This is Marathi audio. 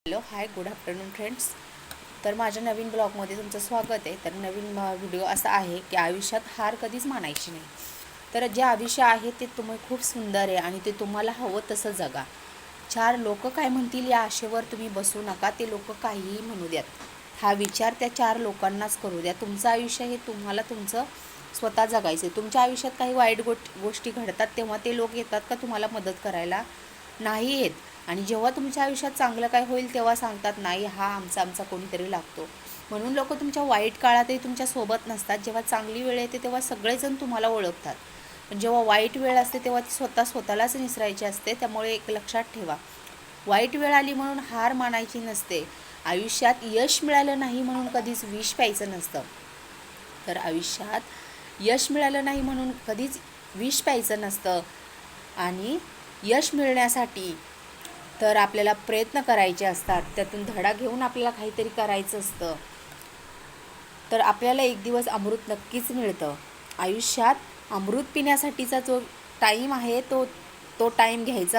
Hello hi good afternoon friends. तर माझ्या नवीन ब्लॉगमध्ये तुमचं स्वागत आहे. तर नवीन व्हिडिओ असा आहे की आयुष्यात हार कधीच मानायची नाही. तर जे आयुष्य आहे ते तुम्ही खूप सुंदर आहे आणि ते तुम्हाला हवं तसं जगा. चार लोक काय म्हणतील या आशेवर तुम्ही बसू नका. ते लोक काहीही म्हणू द्यात, हा विचार त्या चार लोकांनाच करू द्या. तुमचं आयुष्य हे तुम्हाला तुमचं स्वतः जगायचं आहे. तुमच्या आयुष्यात काही वाईट गोष्टी घडतात तेव्हा ते लोक येतात का तुम्हाला मदत करायला? नाही येत. आणि जेव्हा तुमच्या आयुष्यात चांगलं काय होईल तेव्हा सांगतात नाही हा आमचा आमचा कोणीतरी लागतो. म्हणून लोक तुमच्या वाईट काळातही तुमच्यासोबत नसतात. जेव्हा चांगली वेळ येते तेव्हा सगळेजण तुम्हाला ओळखतात. पण जेव्हा वाईट वेळ असते तेव्हा ती स्वतःलाच निसरायची असते. त्यामुळे एक लक्षात ठेवा, वाईट वेळ आली म्हणून हार मानायची नसते. आयुष्यात यश मिळालं नाही म्हणून कधीच विष प्यायचं नसतं. तर आयुष्यात यश मिळालं नाही म्हणून कधीच विष प्यायचं नसतं. आणि यश मिळण्यासाठी तर आपल्याला प्रयत्न करायचे असतात. त्यातून धडा घेऊन आपल्याला काहीतरी करायचं असतं. तर आपल्याला एक दिवस अमृत नक्कीच मिळतं. आयुष्यात अमृत पिण्यासाठीचा जो टाईम आहे तो टाईम घ्यायचा.